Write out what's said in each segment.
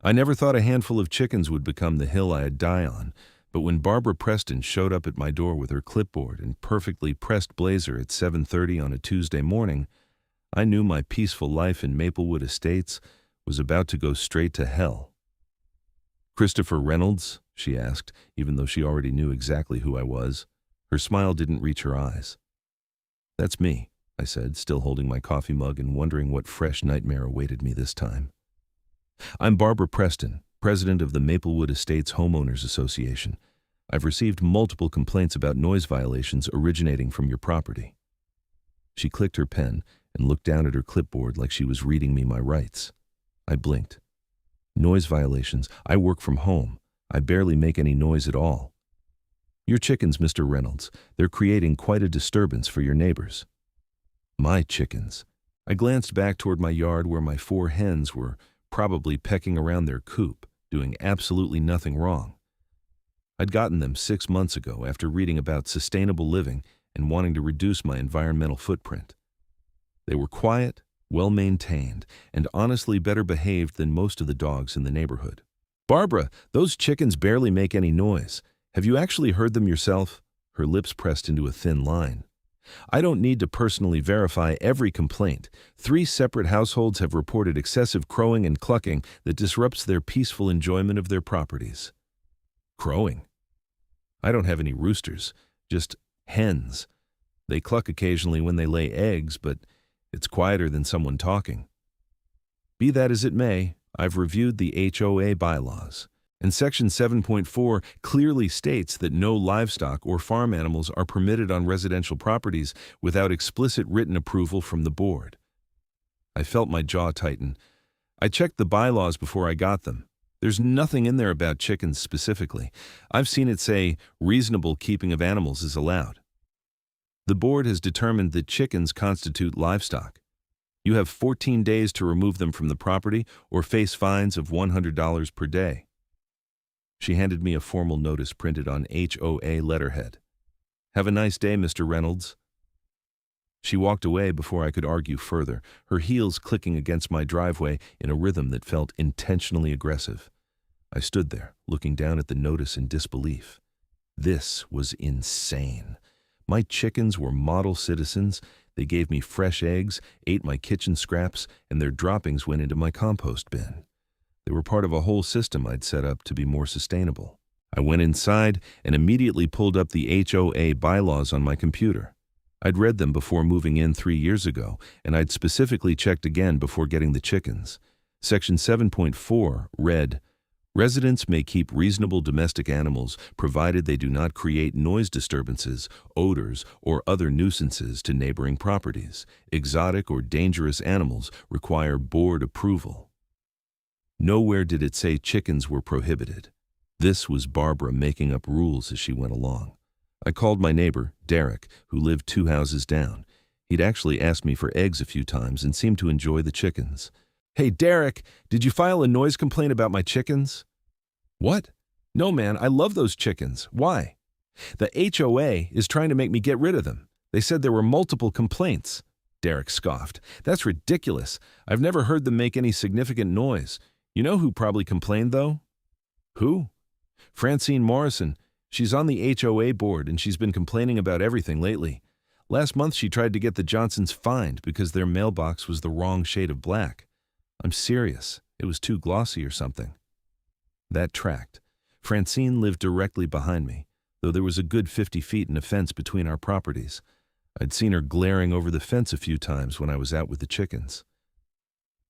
I never thought a handful of chickens would become the hill I'd die on, but when Barbara Preston showed up at my door with her clipboard and perfectly pressed blazer at 7:30 on a Tuesday morning, I knew my peaceful life in Maplewood Estates was about to go straight to hell. "Christopher Reynolds?" she asked, even though she already knew exactly who I was. Her smile didn't reach her eyes. "That's me," I said, still holding my coffee mug and wondering what fresh nightmare awaited me this time. "I'm Barbara Preston, president of the Maplewood Estates Homeowners Association. I've received multiple complaints about noise violations originating from your property." She clicked her pen and looked down at her clipboard like she was reading me my rights. I blinked. "Noise violations? I work from home. I barely make any noise at all." "Your chickens, Mr. Reynolds. They're creating quite a disturbance for your neighbors." My chickens. I glanced back toward my yard where my 4 hens were probably pecking around their coop, doing absolutely nothing wrong. I'd gotten them 6 months ago after reading about sustainable living and wanting to reduce my environmental footprint. They were quiet, well-maintained, and honestly better behaved than most of the dogs in the neighborhood. "Barbara, those chickens barely make any noise. Have you actually heard them yourself?" Her lips pressed into a thin line. "I don't need to personally verify every complaint. 3 separate households have reported excessive crowing and clucking that disrupts their peaceful enjoyment of their properties." "Crowing? I don't have any roosters, just hens. They cluck occasionally when they lay eggs, but it's quieter than someone talking." "Be that as it may, I've reviewed the HOA bylaws, and Section 7.4 clearly states that no livestock or farm animals are permitted on residential properties without explicit written approval from the board." I felt my jaw tighten. I checked the bylaws before I got them. There's nothing in there about chickens specifically. I've seen it say reasonable keeping of animals is allowed. "The board has determined that chickens constitute livestock. You have 14 days to remove them from the property or face fines of $100 per day." She handed me a formal notice printed on HOA letterhead. "Have a nice day, Mr. Reynolds." She walked away before I could argue further, her heels clicking against my driveway in a rhythm that felt intentionally aggressive. I stood there, looking down at the notice in disbelief. This was insane. My chickens were model citizens. They gave me fresh eggs, ate my kitchen scraps, and their droppings went into my compost bin. They were part of a whole system I'd set up to be more sustainable. I went inside and immediately pulled up the HOA bylaws on my computer. I'd read them before moving in 3 years ago, and I'd specifically checked again before getting the chickens. Section 7.4 read, "Residents may keep reasonable domestic animals provided they do not create noise disturbances, odors, or other nuisances to neighboring properties. Exotic or dangerous animals require board approval." Nowhere did it say chickens were prohibited. This was Barbara making up rules as she went along. I called my neighbor, Derek, who lived 2 houses down. He'd actually asked me for eggs a few times and seemed to enjoy the chickens. "Hey, Derek, did you file a noise complaint about my chickens?" "What? No, man, I love those chickens. Why?" "The HOA is trying to make me get rid of them. They said there were multiple complaints." Derek scoffed. "That's ridiculous. I've never heard them make any significant noise. You know who probably complained, though?" "Who?" "Francine Morrison. She's on the HOA board, and she's been complaining about everything lately. Last month she tried to get the Johnsons fined because their mailbox was the wrong shade of black. I'm serious. It was too glossy or something." That tracked. Francine lived directly behind me, though there was a good 50 feet in a fence between our properties. I'd seen her glaring over the fence a few times when I was out with the chickens.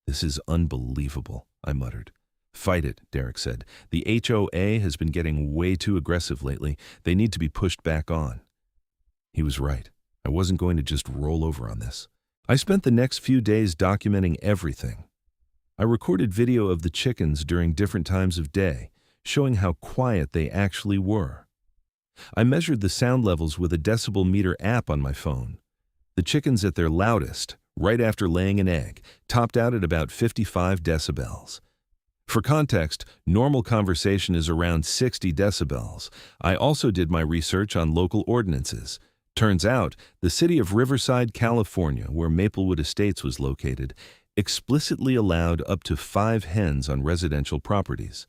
"This is unbelievable," I muttered. "Fight it," Derek said. "The HOA has been getting way too aggressive lately. They need to be pushed back on." He was right. I wasn't going to just roll over on this. I spent the next few days documenting everything. I recorded video of the chickens during different times of day, showing how quiet they actually were. I measured the sound levels with a decibel meter app on my phone. The chickens at their loudest, right after laying an egg, topped out at about 55 decibels. For context, normal conversation is around 60 decibels. I also did my research on local ordinances. Turns out, the city of Riverside, California, where Maplewood Estates was located, explicitly allowed up to 5 hens on residential properties.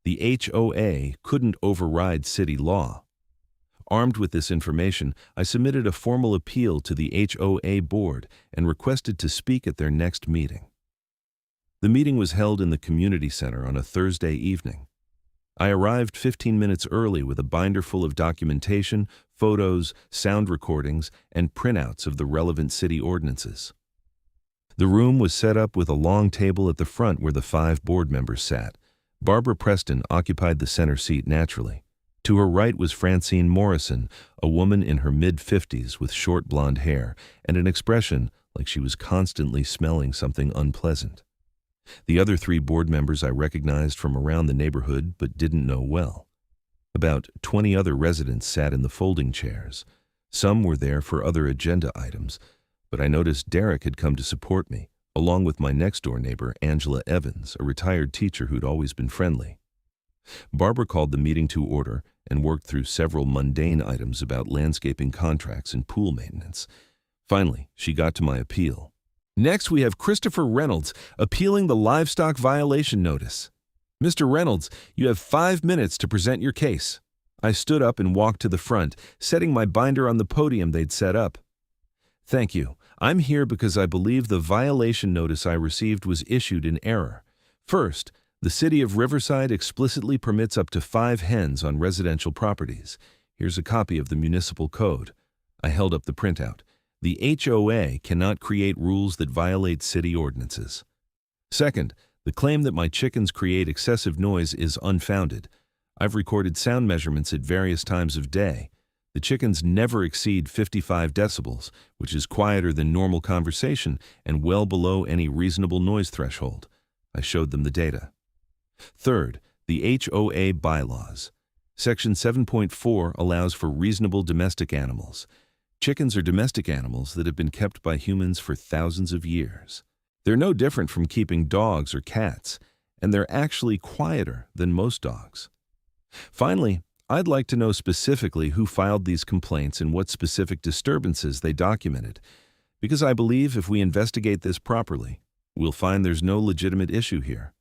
The HOA couldn't override city law. Armed with this information, I submitted a formal appeal to the HOA board and requested to speak at their next meeting. The meeting was held in the community center on a Thursday evening. I arrived 15 minutes early with a binder full of documentation, photos, sound recordings, and printouts of the relevant city ordinances. The room was set up with a long table at the front where the 5 board members sat. Barbara Preston occupied the center seat naturally. To her right was Francine Morrison, a woman in her mid-50s with short blonde hair and an expression like she was constantly smelling something unpleasant. The other 3 board members I recognized from around the neighborhood but didn't know well. About 20 other residents sat in the folding chairs. Some were there for other agenda items, but I noticed Derek had come to support me, along with my next-door neighbor, Angela Evans, a retired teacher who'd always been friendly. Barbara called the meeting to order and worked through several mundane items about landscaping contracts and pool maintenance. Finally, she got to my appeal. Next, we have Christopher Reynolds appealing the livestock violation notice. Mr. Reynolds, you have 5 minutes to present your case. I stood up and walked to the front, setting my binder on the podium they'd set up. Thank you. I'm here because I believe the violation notice I received was issued in error. First, the City of Riverside explicitly permits up to 5 hens on residential properties. Here's a copy of the municipal code. I held up the printout. The HOA cannot create rules that violate city ordinances. Second, the claim that my chickens create excessive noise is unfounded. I've recorded sound measurements at various times of day. The chickens never exceed 55 decibels, which is quieter than normal conversation and well below any reasonable noise threshold. I showed them the data. Third, the HOA bylaws. Section 7.4 allows for reasonable domestic animals. Chickens are domestic animals that have been kept by humans for thousands of years. They're no different from keeping dogs or cats, and they're actually quieter than most dogs. Finally, I'd like to know specifically who filed these complaints and what specific disturbances they documented, because I believe if we investigate this properly, we'll find there's no legitimate issue here.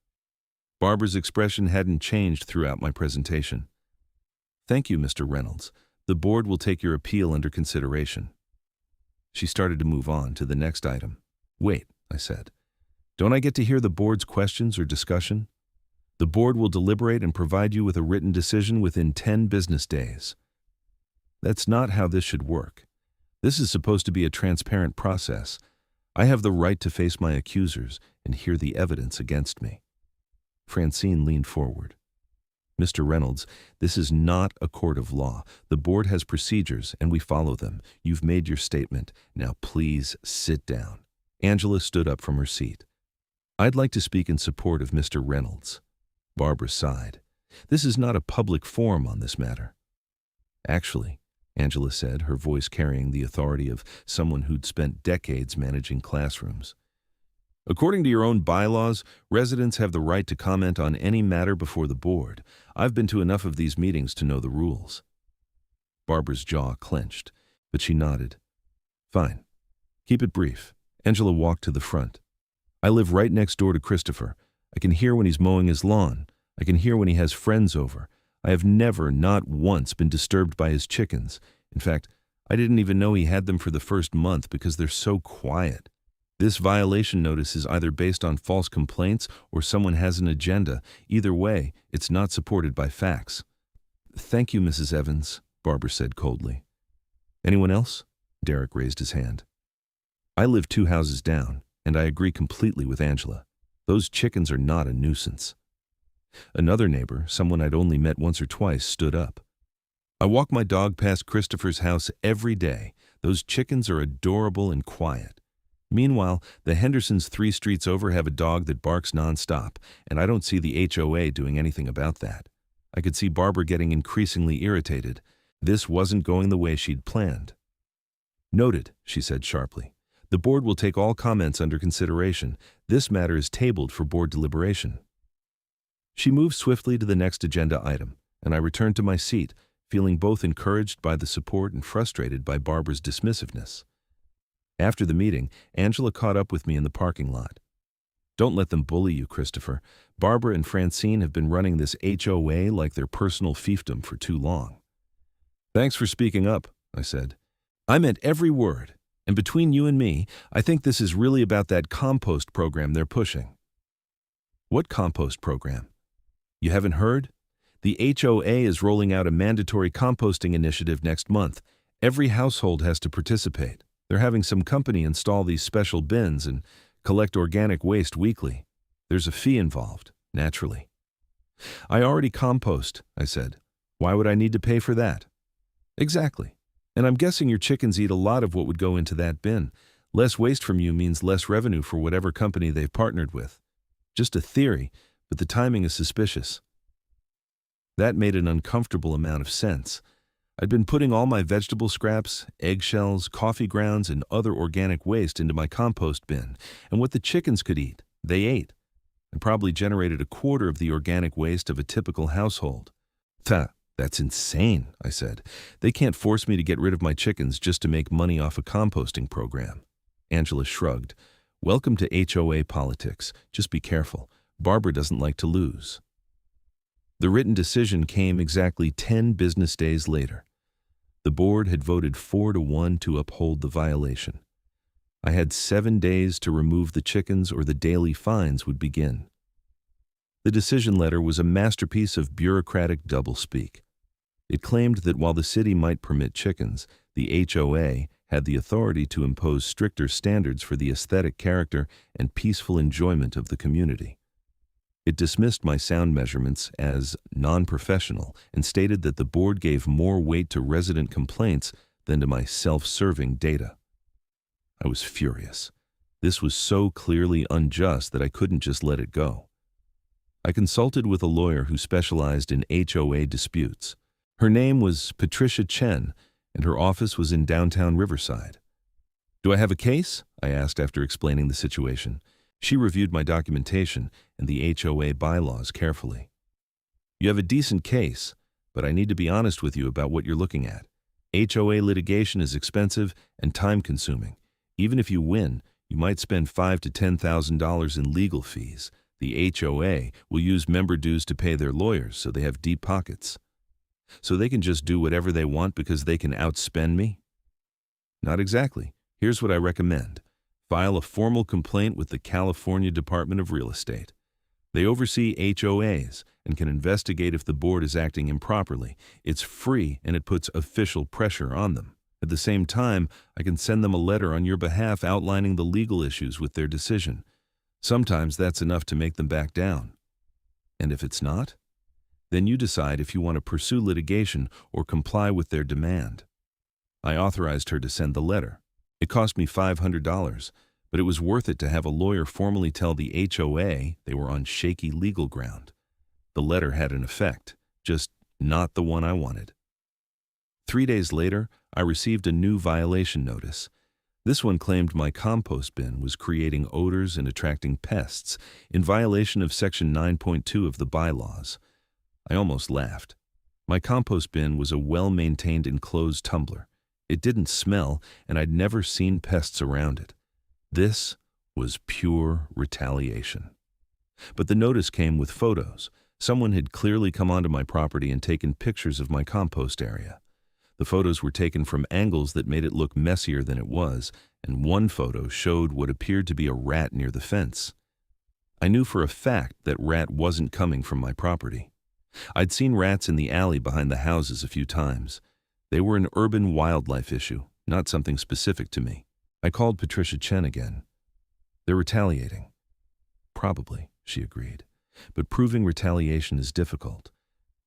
Barbara's expression hadn't changed throughout my presentation. Thank you, Mr. Reynolds. The board will take your appeal under consideration. She started to move on to the next item. Wait, I said. Don't I get to hear the board's questions or discussion? The board will deliberate and provide you with a written decision within 10 business days. That's not how this should work. This is supposed to be a transparent process. I have the right to face my accusers and hear the evidence against me. Francine leaned forward. Mr. Reynolds, this is not a court of law. The board has procedures, and we follow them. You've made your statement. Now please sit down. Angela stood up from her seat. I'd like to speak in support of Mr. Reynolds. Barbara sighed. This is not a public forum on this matter. Actually, Angela said, her voice carrying the authority of someone who'd spent decades managing classrooms. According to your own bylaws, residents have the right to comment on any matter before the board. I've been to enough of these meetings to know the rules. Barbara's jaw clenched, but she nodded. Fine. Keep it brief. Angela walked to the front. I live right next door to Christopher. I can hear when he's mowing his lawn. I can hear when he has friends over. I have never, not once, been disturbed by his chickens. In fact, I didn't even know he had them for the first month because they're so quiet. This violation notice is either based on false complaints or someone has an agenda. Either way, it's not supported by facts. Thank you, Mrs. Evans, Barbara said coldly. Anyone else? Derek raised his hand. I live 2 houses down, and I agree completely with Angela. Those chickens are not a nuisance. Another neighbor, someone I'd only met once or twice, stood up. I walk my dog past Christopher's house every day. Those chickens are adorable and quiet. Meanwhile, the Hendersons 3 streets over have a dog that barks nonstop, and I don't see the HOA doing anything about that. I could see Barbara getting increasingly irritated. This wasn't going the way she'd planned. Noted, she said sharply. The board will take all comments under consideration. This matter is tabled for board deliberation. She moved swiftly to the next agenda item, and I returned to my seat, feeling both encouraged by the support and frustrated by Barbara's dismissiveness. After the meeting, Angela caught up with me in the parking lot. Don't let them bully you, Christopher. Barbara and Francine have been running this HOA like their personal fiefdom for too long. Thanks for speaking up, I said. I meant every word. And between you and me, I think this is really about that compost program they're pushing. What compost program? You haven't heard? The HOA is rolling out a mandatory composting initiative next month. Every household has to participate. They're having some company install these special bins and collect organic waste weekly. There's a fee involved, naturally. I already compost, I said. Why would I need to pay for that? Exactly. And I'm guessing your chickens eat a lot of what would go into that bin. Less waste from you means less revenue for whatever company they've partnered with. Just a theory, but the timing is suspicious. That made an uncomfortable amount of sense. I'd been putting all my vegetable scraps, eggshells, coffee grounds, and other organic waste into my compost bin, and what the chickens could eat, they ate. I probably generated a quarter of the organic waste of a typical household. That's insane, I said. They can't force me to get rid of my chickens just to make money off a composting program. Angela shrugged. Welcome to HOA politics. Just be careful. Barbara doesn't like to lose. The written decision came exactly 10 business days later. The board had voted 4-1 to uphold the violation. I had 7 days to remove the chickens or the daily fines would begin. The decision letter was a masterpiece of bureaucratic doublespeak. It claimed that while the city might permit chickens, the HOA had the authority to impose stricter standards for the aesthetic character and peaceful enjoyment of the community. It dismissed my sound measurements as non-professional and stated that the board gave more weight to resident complaints than to my self-serving data. I was furious. This was so clearly unjust that I couldn't just let it go. I consulted with a lawyer who specialized in HOA disputes. Her name was Patricia Chen, and her office was in downtown Riverside. Do I have a case? I asked after explaining the situation. She reviewed my documentation and the HOA bylaws carefully. You have a decent case, but I need to be honest with you about what you're looking at. HOA litigation is expensive and time-consuming. Even if you win, you might spend $5,000 to $10,000 in legal fees. The HOA will use member dues to pay their lawyers, so they have deep pockets. So they can just do whatever they want because they can outspend me? Not exactly. Here's what I recommend. File a formal complaint with the California Department of Real Estate. They oversee HOAs and can investigate if the board is acting improperly. It's free and it puts official pressure on them. At the same time, I can send them a letter on your behalf outlining the legal issues with their decision. Sometimes that's enough to make them back down. And if it's not, then you decide if you want to pursue litigation or comply with their demand. I authorized her to send the letter. It cost me $500, but it was worth it to have a lawyer formally tell the HOA they were on shaky legal ground. The letter had an effect, just not the one I wanted. 3 days later, I received a new violation notice. This one claimed my compost bin was creating odors and attracting pests in violation of Section 9.2 of the bylaws. I almost laughed. My compost bin was a well-maintained enclosed tumbler. It didn't smell, and I'd never seen pests around it. This was pure retaliation. But the notice came with photos. Someone had clearly come onto my property and taken pictures of my compost area. The photos were taken from angles that made it look messier than it was, and one photo showed what appeared to be a rat near the fence. I knew for a fact that rat wasn't coming from my property. I'd seen rats in the alley behind the houses a few times. They were an urban wildlife issue, not something specific to me. I called Patricia Chen again. They're retaliating. Probably, she agreed. But proving retaliation is difficult.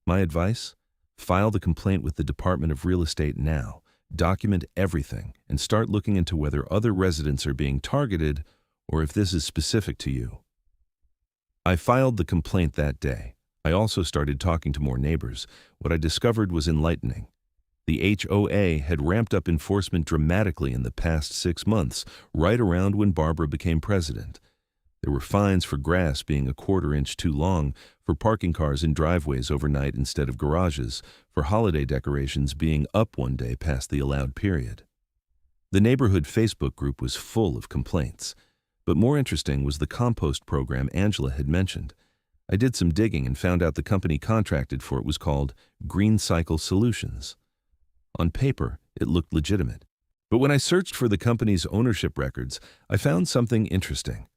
My advice? File the complaint with the Department of Real Estate now. Document everything and start looking into whether other residents are being targeted or if this is specific to you. I filed the complaint that day. I also started talking to more neighbors. What I discovered was enlightening. The HOA had ramped up enforcement dramatically in the past 6 months, right around when Barbara became president. There were fines for grass being a quarter-inch too long, for parking cars in driveways overnight instead of garages, for holiday decorations being up one day past the allowed period. The neighborhood Facebook group was full of complaints. But more interesting was the compost program Angela had mentioned. I did some digging and found out the company contracted for it was called Green Cycle Solutions. On paper, it looked legitimate. But when I searched for the company's ownership records, I found something interesting.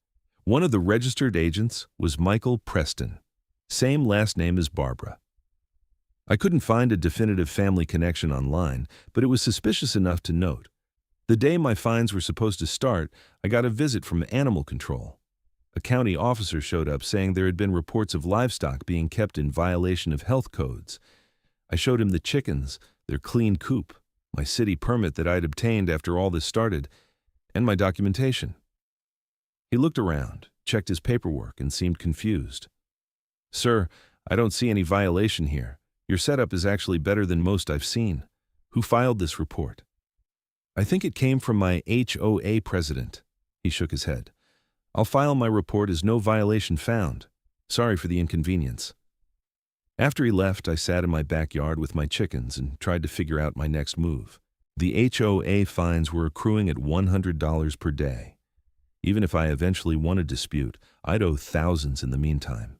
One of the registered agents was Michael Preston, same last name as Barbara. I couldn't find a definitive family connection online, but it was suspicious enough to note. The day my fines were supposed to start, I got a visit from animal control. A county officer showed up saying there had been reports of livestock being kept in violation of health codes. I showed him the chickens, their clean coop, my city permit that I'd obtained after all this started, and my documentation. He looked around, checked his paperwork, and seemed confused. "Sir, I don't see any violation here. Your setup is actually better than most I've seen. Who filed this report?" "I think it came from my HOA president." He shook his head. "I'll file my report as no violation found. Sorry for the inconvenience." After he left, I sat in my backyard with my chickens and tried to figure out my next move. The HOA fines were accruing at $100 per day. Even if I eventually won a dispute, I'd owe thousands in the meantime.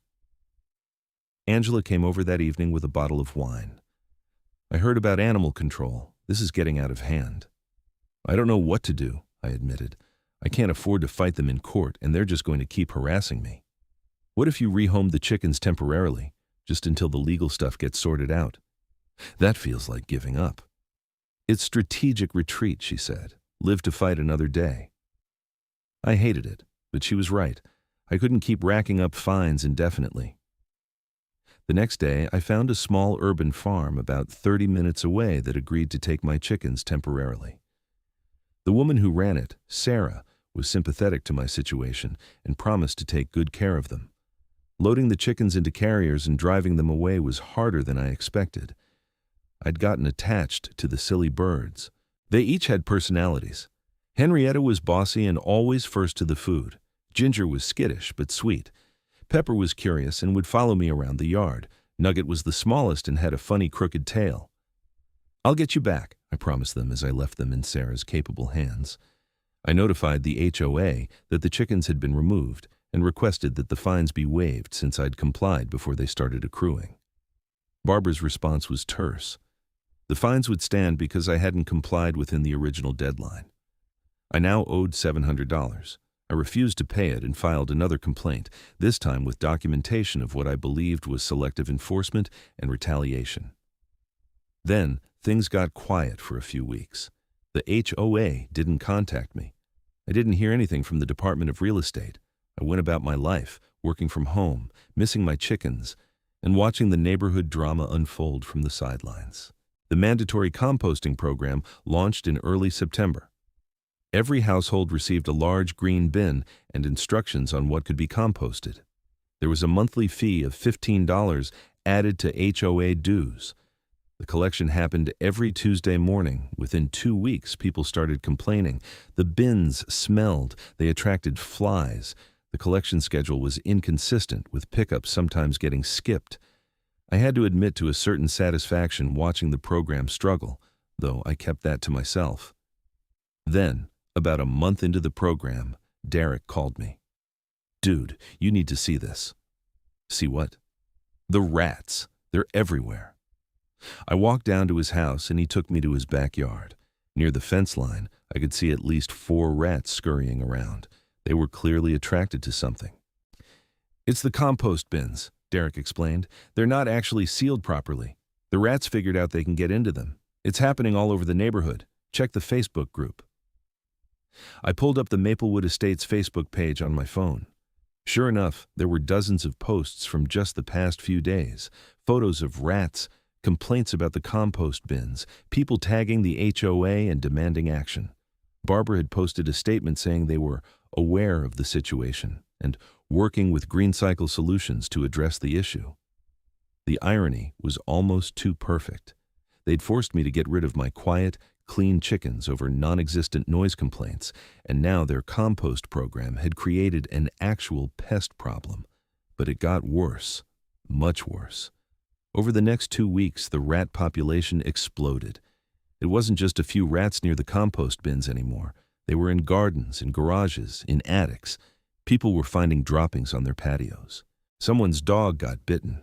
Angela came over that evening with a bottle of wine. "I heard about animal control. This is getting out of hand." "I don't know what to do," I admitted. "I can't afford to fight them in court, and they're just going to keep harassing me." "What if you rehomed the chickens temporarily, just until the legal stuff gets sorted out?" "That feels like giving up." "It's strategic retreat," she said. "Live to fight another day." I hated it, but she was right. I couldn't keep racking up fines indefinitely. The next day, I found a small urban farm about 30 minutes away that agreed to take my chickens temporarily. The woman who ran it, Sarah, was sympathetic to my situation and promised to take good care of them. Loading the chickens into carriers and driving them away was harder than I expected. I'd gotten attached to the silly birds. They each had personalities. Henrietta was bossy and always first to the food. Ginger was skittish but sweet. Pepper was curious and would follow me around the yard. Nugget was the smallest and had a funny crooked tail. "I'll get you back," I promised them as I left them in Sarah's capable hands. I notified the HOA that the chickens had been removed and requested that the fines be waived since I'd complied before they started accruing. Barbara's response was terse. The fines would stand because I hadn't complied within the original deadline. I now owed $700. I refused to pay it and filed another complaint, this time with documentation of what I believed was selective enforcement and retaliation. Then, things got quiet for a few weeks. The HOA didn't contact me. I didn't hear anything from the Department of Real Estate. I went about my life, working from home, missing my chickens, and watching the neighborhood drama unfold from the sidelines. The mandatory composting program launched in early September. Every household received a large green bin and instructions on what could be composted. There was a monthly fee of $15 added to HOA dues. The collection happened every Tuesday morning. Within 2 weeks, people started complaining. The bins smelled. They attracted flies. The collection schedule was inconsistent, with pickups sometimes getting skipped. I had to admit to a certain satisfaction watching the program struggle, though I kept that to myself. Then, about a month into the program, Derek called me. "Dude, you need to see this." "See what?" "The rats. They're everywhere." I walked down to his house and he took me to his backyard. Near the fence line, I could see at least 4 rats scurrying around. They were clearly attracted to something. "It's the compost bins," Derek explained. "They're not actually sealed properly. The rats figured out they can get into them. It's happening all over the neighborhood. Check the Facebook group." I pulled up the Maplewood Estates Facebook page on my phone. Sure enough, there were dozens of posts from just the past few days. Photos of rats, complaints about the compost bins, people tagging the HOA and demanding action. Barbara had posted a statement saying they were aware of the situation and working with Green Cycle Solutions to address the issue. The irony was almost too perfect. They'd forced me to get rid of my quiet, clean chickens over non-existent noise complaints, and now their compost program had created an actual pest problem. But it got worse, much worse. Over the next 2 weeks, the rat population exploded. It wasn't just a few rats near the compost bins anymore. They were in gardens, in garages, in attics. People were finding droppings on their patios. Someone's dog got bitten.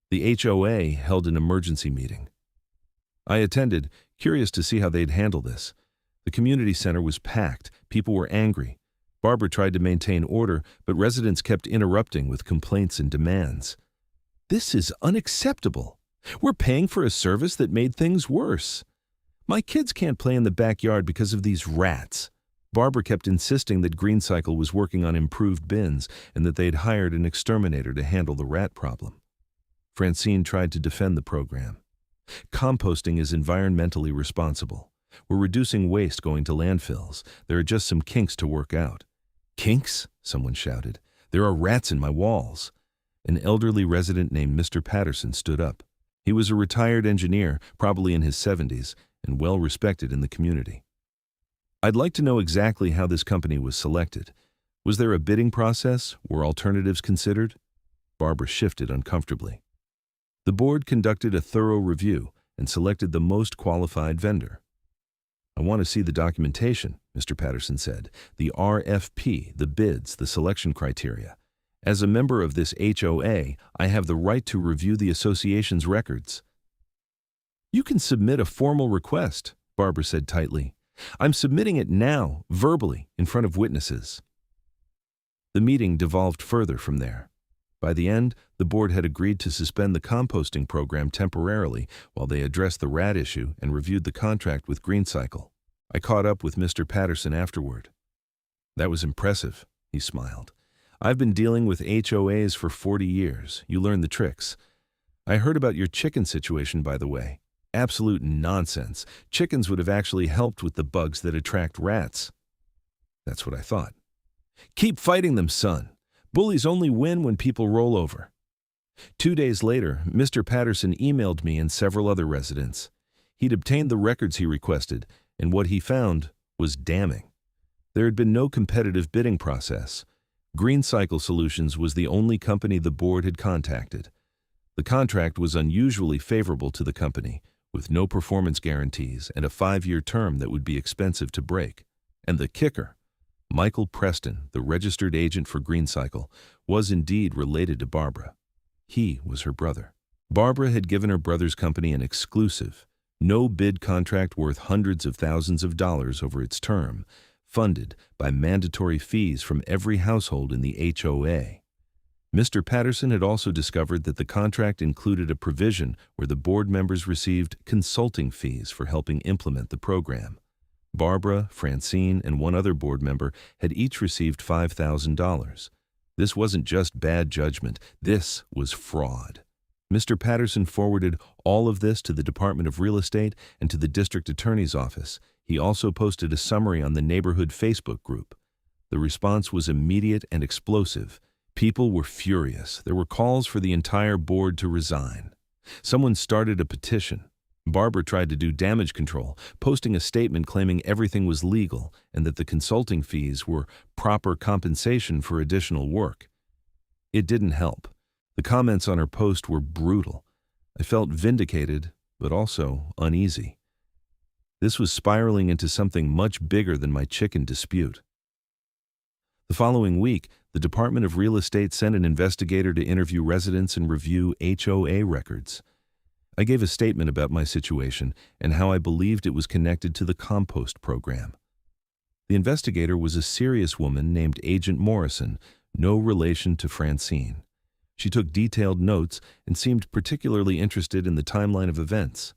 The HOA held an emergency meeting. I attended, curious to see how they'd handle this. The community center was packed. People were angry. Barbara tried to maintain order, but residents kept interrupting with complaints and demands. "This is unacceptable. We're paying for a service that made things worse. My kids can't play in the backyard because of these rats." Barbara kept insisting that GreenCycle was working on improved bins and that they'd hired an exterminator to handle the rat problem. Francine tried to defend the program. "Composting is environmentally responsible. We're reducing waste going to landfills. There are just some kinks to work out." "Kinks?" someone shouted. "There are rats in my walls." An elderly resident named Mr. Patterson stood up. He was a retired engineer, probably in his 70s, and well respected in the community. "I'd like to know exactly how this company was selected. Was there a bidding process? Were alternatives considered?" Barbara shifted uncomfortably. "The board conducted a thorough review and selected the most qualified vendor." "I want to see the documentation," Mr. Patterson said. "The RFP, the bids, the selection criteria. As a member of this HOA, I have the right to review the association's records." "You can submit a formal request," Barbara said tightly. "I'm submitting it now, verbally, in front of witnesses." The meeting devolved further from there. By the end, the board had agreed to suspend the composting program temporarily while they addressed the rat issue and reviewed the contract with GreenCycle. I caught up with Mr. Patterson afterward. "That was impressive," he smiled. "I've been dealing with HOAs for 40 years. You learn the tricks. I heard about your chicken situation, by the way. Absolute nonsense. Chickens would have actually helped with the bugs that attract rats." "That's what I thought." "Keep fighting them, son. Bullies only win when people roll over." 2 days later, Mr. Patterson emailed me and several other residents. He'd obtained the records he requested, and what he found was damning. There had been no competitive bidding process. GreenCycle Solutions was the only company the board had contacted. The contract was unusually favorable to the company, with no performance guarantees and a 5-year term that would be expensive to break. And the kicker, Michael Preston, the registered agent for GreenCycle, was indeed related to Barbara. He was her brother. Barbara had given her brother's company an exclusive, no-bid contract worth hundreds of thousands of dollars over its term, funded by mandatory fees from every household in the HOA. Mr. Patterson had also discovered that the contract included a provision where the board members received consulting fees for helping implement the program. Barbara, Francine, and one other board member had each received $5,000. This wasn't just bad judgment, this was fraud. Mr. Patterson forwarded all of this to the Department of Real Estate and to the District Attorney's Office. He also posted a summary on the neighborhood Facebook group. The response was immediate and explosive. People were furious. There were calls for the entire board to resign. Someone started a petition. Barbara tried to do damage control, posting a statement claiming everything was legal and that the consulting fees were proper compensation for additional work. It didn't help. The comments on her post were brutal. I felt vindicated, but also uneasy. This was spiraling into something much bigger than my chicken dispute. The following week, the Department of Real Estate sent an investigator to interview residents and review HOA records. I gave a statement about my situation and how I believed it was connected to the Compost program. The investigator was a serious woman named Agent Morrison, no relation to Francine. She took detailed notes and seemed particularly interested in the timeline of events.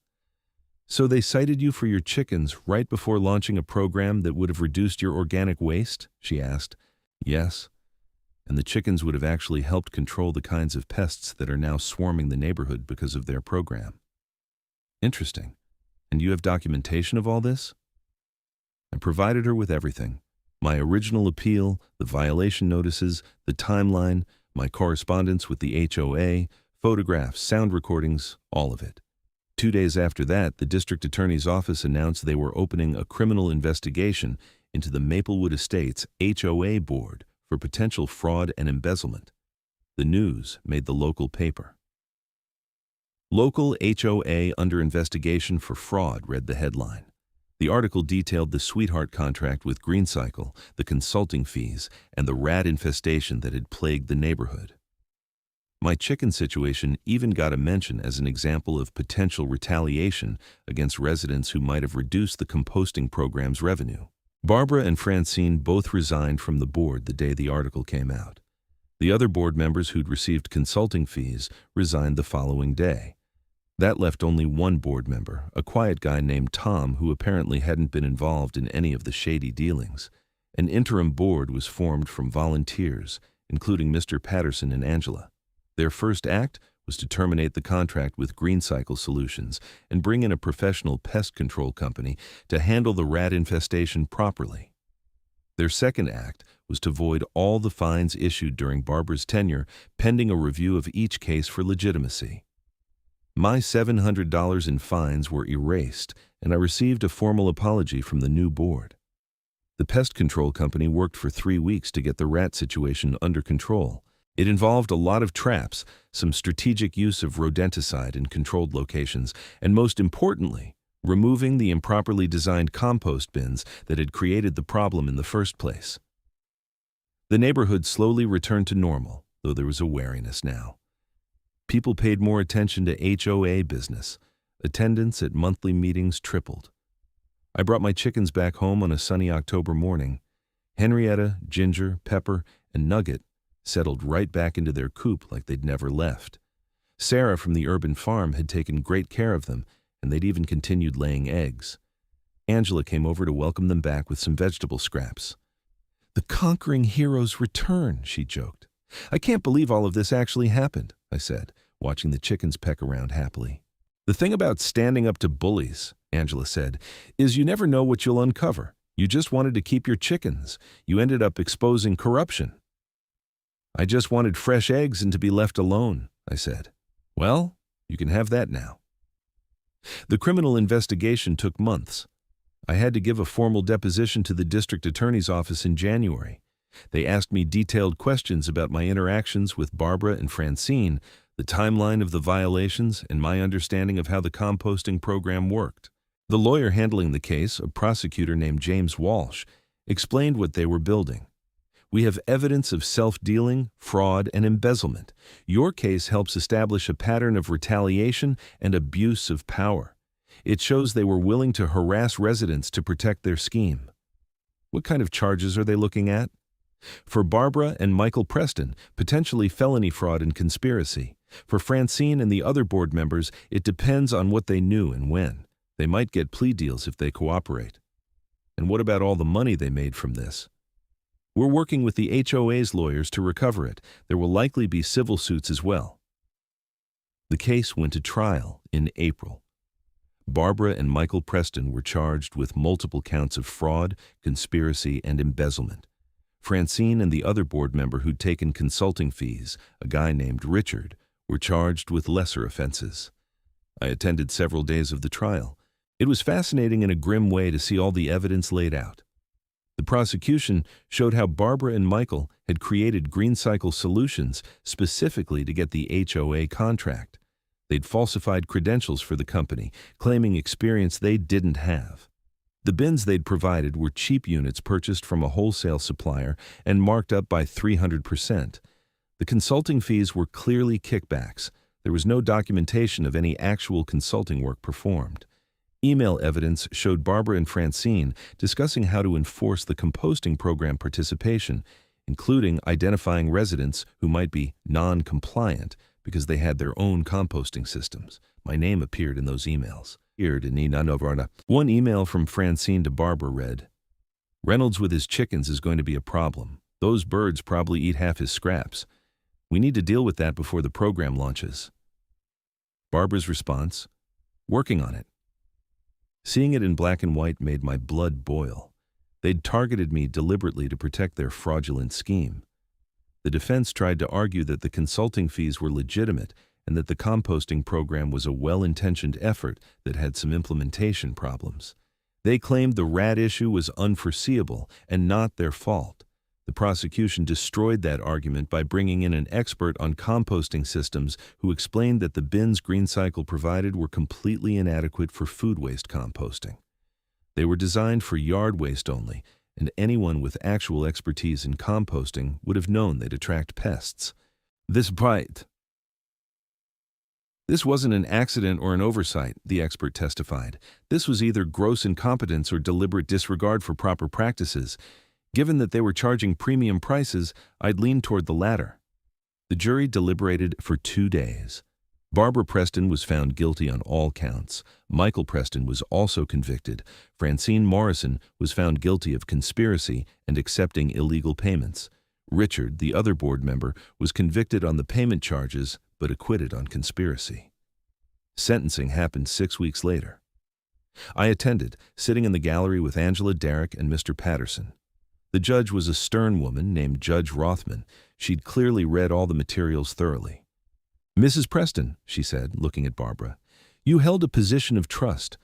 "So they cited you for your chickens right before launching a program that would have reduced your organic waste?" she asked. "Yes. And the chickens would have actually helped control the kinds of pests that are now swarming the neighborhood because of their program." "Interesting. And you have documentation of all this?" I provided her with everything. My original appeal, the violation notices, the timeline, my correspondence with the HOA, photographs, sound recordings, all of it. 2 days after that, the district attorney's office announced they were opening a criminal investigation into the Maplewood Estates HOA board for potential fraud and embezzlement. The news made the local paper. "Local HOA under investigation for fraud," read the headline. The article detailed the sweetheart contract with GreenCycle, the consulting fees, and the rat infestation that had plagued the neighborhood. My chicken situation even got a mention as an example of potential retaliation against residents who might have reduced the composting program's revenue. Barbara and Francine both resigned from the board the day the article came out. The other board members who'd received consulting fees resigned the following day. That left only one board member, a quiet guy named Tom who apparently hadn't been involved in any of the shady dealings. An interim board was formed from volunteers, including Mr. Patterson and Angela. Their first act was to terminate the contract with GreenCycle Solutions and bring in a professional pest control company to handle the rat infestation properly. Their second act was to void all the fines issued during Barbara's tenure, pending a review of each case for legitimacy. My $700 in fines were erased, and I received a formal apology from the new board. The pest control company worked for 3 weeks to get the rat situation under control. It involved a lot of traps, some strategic use of rodenticide in controlled locations, and most importantly, removing the improperly designed compost bins that had created the problem in the first place. The neighborhood slowly returned to normal, though there was a wariness now. People paid more attention to HOA business. Attendance at monthly meetings tripled. I brought my chickens back home on a sunny October morning. Henrietta, Ginger, Pepper, and Nugget settled right back into their coop like they'd never left. Sarah from the urban farm had taken great care of them, and they'd even continued laying eggs. Angela came over to welcome them back with some vegetable scraps. "The conquering heroes return," she joked. "I can't believe all of this actually happened," I said, watching the chickens peck around happily. "The thing about standing up to bullies," Angela said, "is you never know what you'll uncover. You just wanted to keep your chickens. You ended up exposing corruption." "I just wanted fresh eggs and to be left alone," I said. "Well, you can have that now." The criminal investigation took months. I had to give a formal deposition to the district attorney's office in January. They asked me detailed questions about my interactions with Barbara and Francine, the timeline of the violations, and my understanding of how the composting program worked. The lawyer handling the case, a prosecutor named James Walsh, explained what they were building. "We have evidence of self-dealing, fraud, and embezzlement. Your case helps establish a pattern of retaliation and abuse of power. It shows they were willing to harass residents to protect their scheme." What kind of charges are they looking at? For Barbara and Michael Preston, potentially felony fraud and conspiracy. For Francine and the other board members, it depends on what they knew and when. They might get plea deals if they cooperate. And what about all the money they made from this? We're working with the HOA's lawyers to recover it. There will likely be civil suits as well. The case went to trial in April. Barbara and Michael Preston were charged with multiple counts of fraud, conspiracy, and embezzlement. Francine and the other board member who'd taken consulting fees, a guy named Richard, were charged with lesser offenses. I attended several days of the trial. It was fascinating in a grim way to see all the evidence laid out. The prosecution showed how Barbara and Michael had created GreenCycle Solutions specifically to get the HOA contract. They'd falsified credentials for the company, claiming experience they didn't have. The bins they'd provided were cheap units purchased from a wholesale supplier and marked up by 300%. The consulting fees were clearly kickbacks. There was no documentation of any actual consulting work performed. Email evidence showed Barbara and Francine discussing how to enforce the composting program participation, including identifying residents who might be non-compliant because they had their own composting systems. My name appeared in those emails. One email from Francine to Barbara read, "Reynolds with his chickens is going to be a problem. Those birds probably eat half his scraps. We need to deal with that before the program launches." Barbara's response, "Working on it." Seeing it in black and white made my blood boil. They'd targeted me deliberately to protect their fraudulent scheme. The defense tried to argue that the consulting fees were legitimate and that the composting program was a well-intentioned effort that had some implementation problems. They claimed the rat issue was unforeseeable and not their fault. The prosecution destroyed that argument by bringing in an expert on composting systems who explained that the bins GreenCycle provided were completely inadequate for food waste composting. They were designed for yard waste only, and anyone with actual expertise in composting would have known they'd attract pests. This wasn't an accident or an oversight, the expert testified. This was either gross incompetence or deliberate disregard for proper practices. Given that they were charging premium prices, I'd lean toward the latter. The jury deliberated for 2 days. Barbara Preston was found guilty on all counts. Michael Preston was also convicted. Francine Morrison was found guilty of conspiracy and accepting illegal payments. Richard, the other board member, was convicted on the payment charges but acquitted on conspiracy. Sentencing happened 6 weeks later. I attended, sitting in the gallery with Angela, Derek, and Mr. Patterson. The judge was a stern woman named Judge Rothman. She'd clearly read all the materials thoroughly. "Mrs. Preston," she said, looking at Barbara, "you held a position of trust.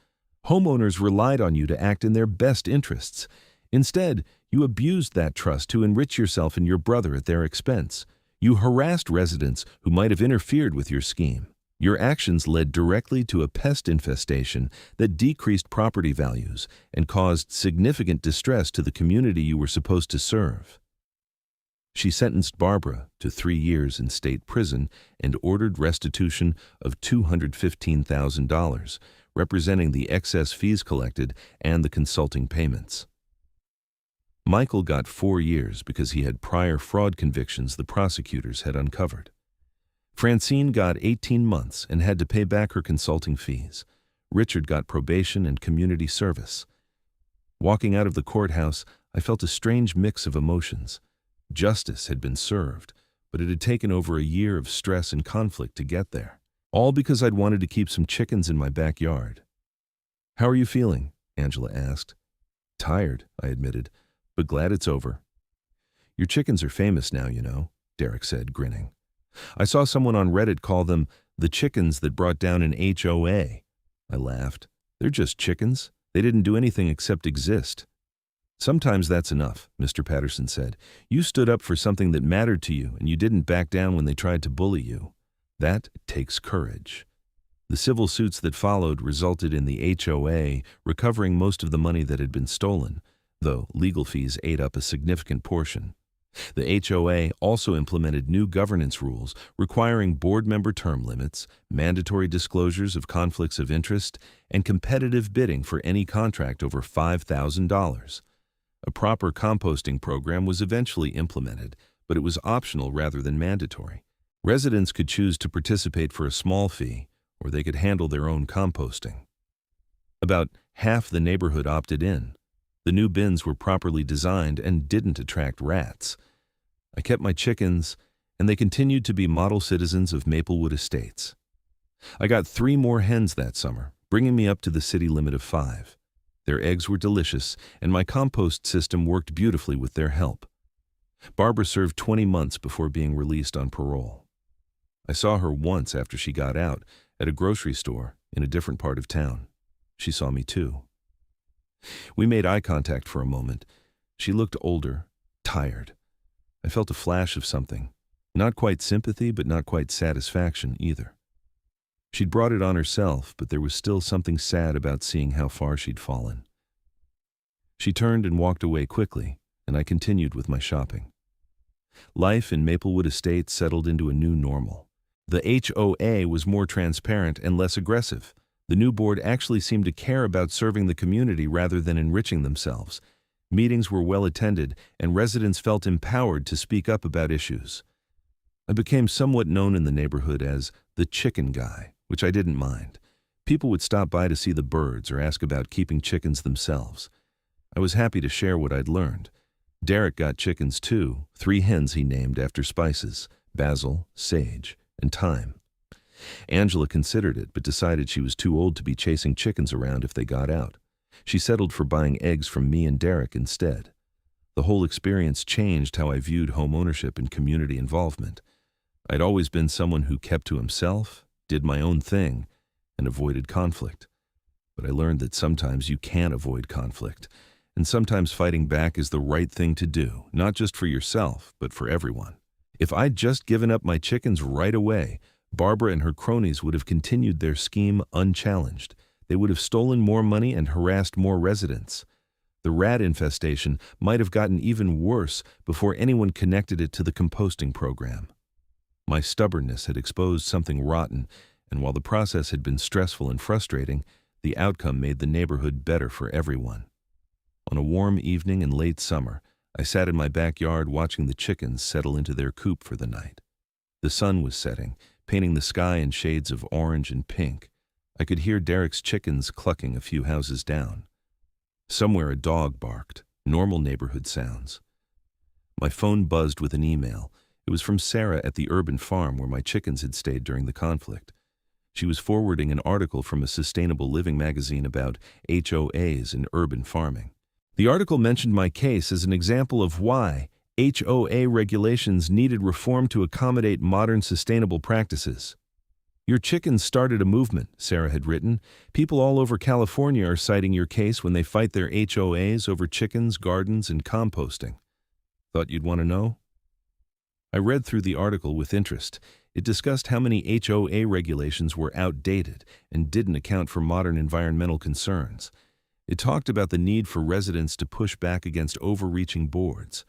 Homeowners relied on you to act in their best interests. Instead, you abused that trust to enrich yourself and your brother at their expense. You harassed residents who might have interfered with your scheme. Your actions led directly to a pest infestation that decreased property values and caused significant distress to the community you were supposed to serve." She sentenced Barbara to 3 years in state prison and ordered restitution of $215,000, representing the excess fees collected and the consulting payments. Michael got 4 years because he had prior fraud convictions the prosecutors had uncovered. Francine got 18 months and had to pay back her consulting fees. Richard got probation and community service. Walking out of the courthouse, I felt a strange mix of emotions. Justice had been served, but it had taken over a year of stress and conflict to get there. All because I'd wanted to keep some chickens in my backyard. "How are you feeling?" Angela asked. "Tired," I admitted, "but glad it's over." "Your chickens are famous now, you know," Derek said, grinning. "I saw someone on Reddit call them the chickens that brought down an HOA. I laughed. "They're just chickens. They didn't do anything except exist." "Sometimes that's enough," Mr. Patterson said. "You stood up for something that mattered to you, and you didn't back down when they tried to bully you. That takes courage." The civil suits that followed resulted in the HOA recovering most of the money that had been stolen, though legal fees ate up a significant portion. The HOA also implemented new governance rules requiring board member term limits, mandatory disclosures of conflicts of interest, and competitive bidding for any contract over $5,000. A proper composting program was eventually implemented, but it was optional rather than mandatory. Residents could choose to participate for a small fee, or they could handle their own composting. About half the neighborhood opted in. The new bins were properly designed and didn't attract rats. I kept my chickens, and they continued to be model citizens of Maplewood Estates. I got 3 more hens that summer, bringing me up to the city limit of 5. Their eggs were delicious, and my compost system worked beautifully with their help. Barbara served 20 months before being released on parole. I saw her once after she got out, at a grocery store in a different part of town. She saw me too. We made eye contact for a moment. She looked older, tired. I felt a flash of something. Not quite sympathy, but not quite satisfaction either. She'd brought it on herself, but there was still something sad about seeing how far she'd fallen. She turned and walked away quickly, and I continued with my shopping. Life in Maplewood Estates settled into a new normal. The HOA was more transparent and less aggressive. The new board actually seemed to care about serving the community rather than enriching themselves. Meetings were well attended, and residents felt empowered to speak up about issues. I became somewhat known in the neighborhood as the chicken guy, which I didn't mind. People would stop by to see the birds or ask about keeping chickens themselves. I was happy to share what I'd learned. Derek got chickens too, 3 hens he named after spices: basil, sage, and thyme. Angela considered it, but decided she was too old to be chasing chickens around if they got out. She settled for buying eggs from me and Derek instead. The whole experience changed how I viewed home ownership and community involvement. I'd always been someone who kept to himself, did my own thing, and avoided conflict. But I learned that sometimes you can't avoid conflict, and sometimes fighting back is the right thing to do, not just for yourself, but for everyone. If I'd just given up my chickens right away, Barbara and her cronies would have continued their scheme unchallenged. they would have stolen more money and harassed more residents. The rat infestation might have gotten even worse before anyone connected it to the composting program. My stubbornness had exposed something rotten, and while the process had been stressful and frustrating, the outcome made the neighborhood better for everyone. On a warm evening in late summer, I sat in my backyard watching the chickens settle into their coop for the night. The sun was setting, painting the sky in shades of orange and pink. I could hear Derek's chickens clucking a few houses down. Somewhere a dog barked, normal neighborhood sounds. My phone buzzed with an email. It was from Sarah at the urban farm where my chickens had stayed during the conflict. She was forwarding an article from a sustainable living magazine about HOAs in urban farming. The article mentioned my case as an example of why HOA regulations needed reform to accommodate modern sustainable practices. Your chickens started a movement, Sarah had written. People all over California are citing your case when they fight their HOAs over chickens, gardens, and composting. Thought you'd want to know? I read through the article with interest. It discussed how many HOA regulations were outdated and didn't account for modern environmental concerns. It talked about the need for residents to push back against overreaching boards.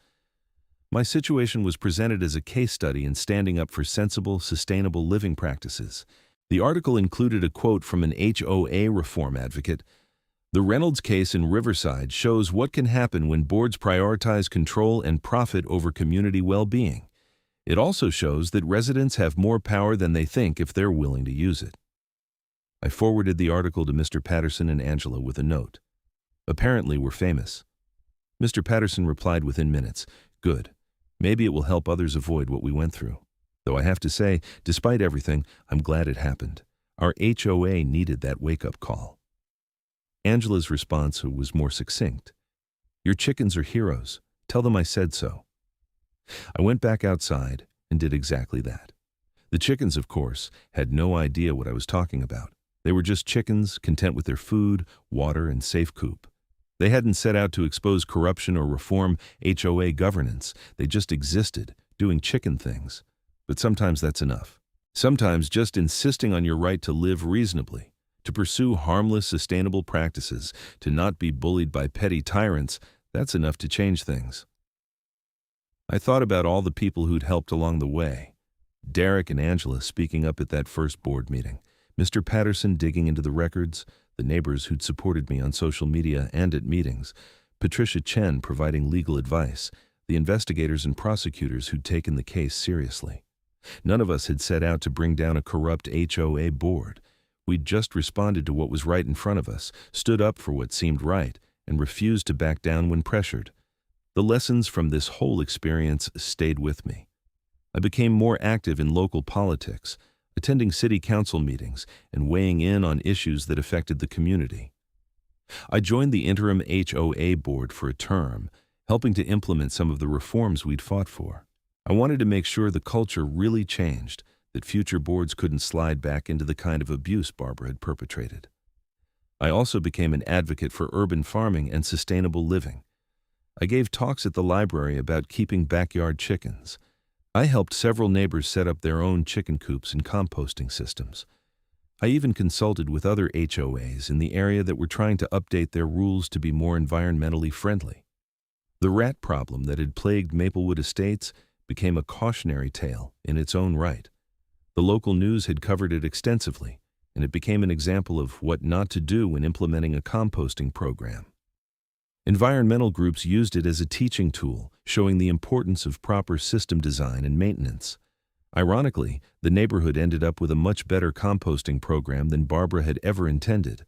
My situation was presented as a case study in standing up for sensible, sustainable living practices. The article included a quote from an HOA reform advocate. The Reynolds case in Riverside shows what can happen when boards prioritize control and profit over community well-being. It also shows that residents have more power than they think if they're willing to use it. I forwarded the article to Mr. Patterson and Angela with a note. Apparently, we're famous. Mr. Patterson replied within minutes, "Good. Maybe it will help others avoid what we went through. Though I have to say, despite everything, I'm glad it happened. Our HOA needed that wake-up call." Angela's response was more succinct. "Your chickens are heroes. Tell them I said so." I went back outside and did exactly that. The chickens, of course, had no idea what I was talking about. They were just chickens, content with their food, water, and safe coop. They hadn't set out to expose corruption or reform HOA governance. They just existed, doing chicken things. But sometimes that's enough. Sometimes just insisting on your right to live reasonably, to pursue harmless, sustainable practices, to not be bullied by petty tyrants, that's enough to change things. I thought about all the people who'd helped along the way. Derek and Angela speaking up at that first board meeting, Mr. Patterson digging into the records, the neighbors who'd supported me on social media and at meetings, Patricia Chen providing legal advice, the investigators and prosecutors who'd taken the case seriously. None of us had set out to bring down a corrupt HOA board. We'd just responded to what was right in front of us, stood up for what seemed right, and refused to back down when pressured. The lessons from this whole experience stayed with me. I became more active in local politics, attending city council meetings and weighing in on issues that affected the community. I joined the interim HOA board for a term, helping to implement some of the reforms we'd fought for. I wanted to make sure the culture really changed, that future boards couldn't slide back into the kind of abuse Barbara had perpetrated. I also became an advocate for urban farming and sustainable living. I gave talks at the library about keeping backyard chickens. I helped several neighbors set up their own chicken coops and composting systems. I even consulted with other HOAs in the area that were trying to update their rules to be more environmentally friendly. The rat problem that had plagued Maplewood Estates became a cautionary tale in its own right. The local news had covered it extensively, and it became an example of what not to do when implementing a composting program. Environmental groups used it as a teaching tool, showing the importance of proper system design and maintenance. Ironically, the neighborhood ended up with a much better composting program than Barbara had ever intended.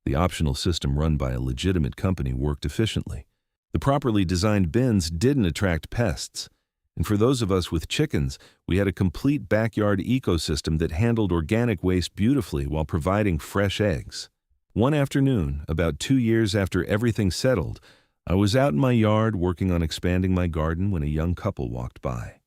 The optional system run by a legitimate company worked efficiently. The properly designed bins didn't attract pests. And for those of us with chickens, we had a complete backyard ecosystem that handled organic waste beautifully while providing fresh eggs. One afternoon, about 2 years after everything settled, I was out in my yard working on expanding my garden when a young couple walked by.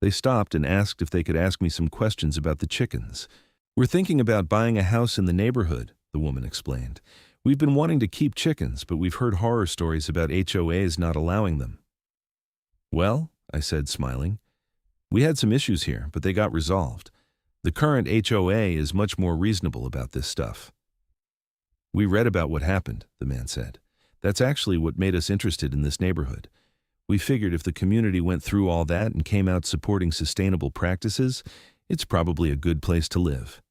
They stopped and asked if they could ask me some questions about the chickens. "We're thinking about buying a house in the neighborhood," the woman explained. "We've been wanting to keep chickens, but we've heard horror stories about HOAs not allowing them." "Well," I said, smiling, "we had some issues here, but they got resolved. The current HOA is much more reasonable about this stuff." "We read about what happened," the man said. "That's actually what made us interested in this neighborhood. We figured if the community went through all that and came out supporting sustainable practices, it's probably a good place to live."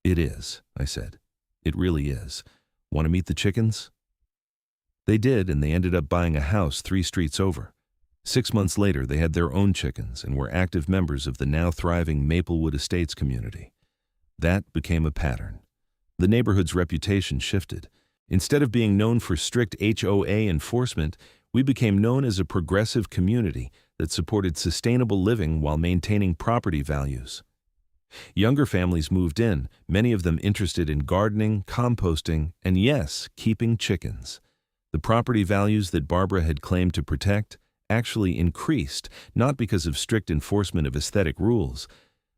"It is," I said. "It really is. Want to meet the chickens?" They did, and they ended up buying a house 3 streets over. 6 months later, they had their own chickens and were active members of the now thriving Maplewood Estates community. That became a pattern. The neighborhood's reputation shifted. Instead of being known for strict HOA enforcement, we became known as a progressive community that supported sustainable living while maintaining property values. Younger families moved in, many of them interested in gardening, composting, and yes, keeping chickens. The property values that Barbara had claimed to protect actually increased, not because of strict enforcement of aesthetic rules,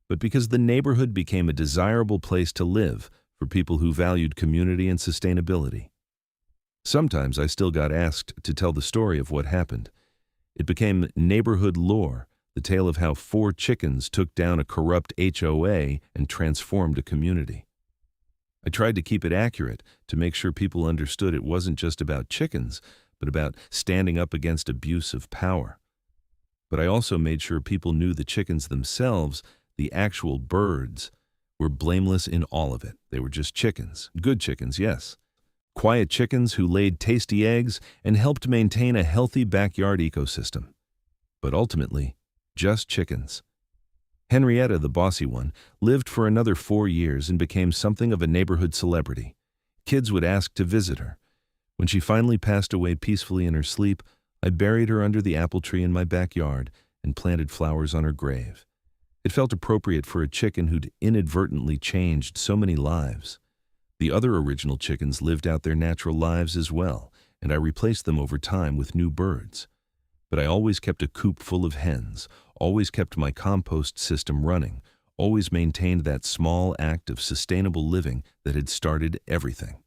but because the neighborhood became a desirable place to live for people who valued community and sustainability. Sometimes I still got asked to tell the story of what happened. It became neighborhood lore, the tale of how 4 chickens took down a corrupt HOA and transformed a community. I tried to keep it accurate to make sure people understood it wasn't just about chickens, but about standing up against abuse of power. But I also made sure people knew the chickens themselves, the actual birds, were blameless in all of it. They were just chickens. Good chickens, yes. Quiet chickens who laid tasty eggs and helped maintain a healthy backyard ecosystem. But ultimately, just chickens. Henrietta, the bossy one, lived for another 4 years and became something of a neighborhood celebrity. Kids would ask to visit her. When she finally passed away peacefully in her sleep, I buried her under the apple tree in my backyard and planted flowers on her grave. It felt appropriate for a chicken who'd inadvertently changed so many lives. The other original chickens lived out their natural lives as well, and I replaced them over time with new birds. But I always kept a coop full of hens, always kept my compost system running, always maintained that small act of sustainable living that had started everything.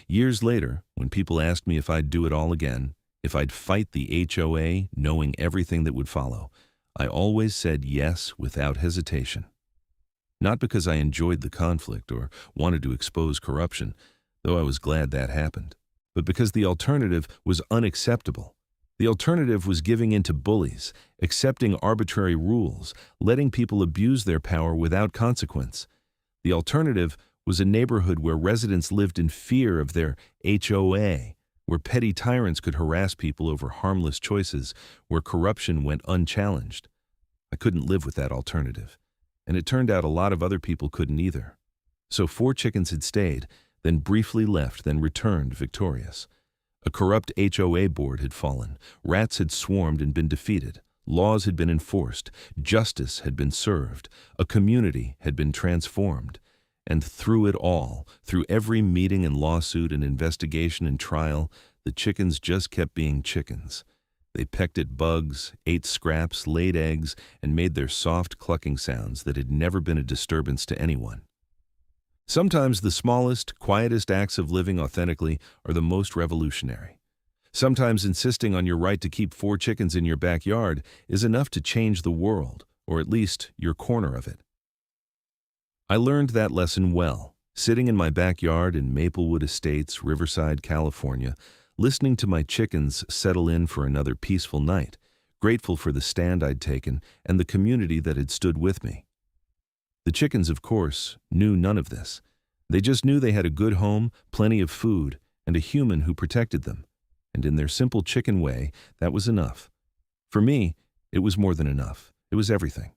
Years later, when people asked me if I'd do it all again, if I'd fight the HOA, knowing everything that would follow, I always said yes without hesitation. Not because I enjoyed the conflict or wanted to expose corruption, though I was glad that happened, but because the alternative was unacceptable. The alternative was giving in to bullies, accepting arbitrary rules, letting people abuse their power without consequence. The alternative was a neighborhood where residents lived in fear of their HOA, where petty tyrants could harass people over harmless choices, where corruption went unchallenged. I couldn't live with that alternative, and it turned out a lot of other people couldn't either. So 4 chickens had stayed, then briefly left, then returned victorious. A corrupt HOA board had fallen, rats had swarmed and been defeated, laws had been enforced, justice had been served, a community had been transformed. And through it all, through every meeting and lawsuit and investigation and trial, the chickens just kept being chickens. They pecked at bugs, ate scraps, laid eggs, and made their soft clucking sounds that had never been a disturbance to anyone. Sometimes the smallest, quietest acts of living authentically are the most revolutionary. Sometimes insisting on your right to keep 4 chickens in your backyard is enough to change the world, or at least your corner of it. I learned that lesson well, sitting in my backyard in Maplewood Estates, Riverside, California, listening to my chickens settle in for another peaceful night, grateful for the stand I'd taken and the community that had stood with me. The chickens, of course, knew none of this. They just knew they had a good home, plenty of food, and a human who protected them. And in their simple chicken way, that was enough. For me, it was more than enough. It was everything.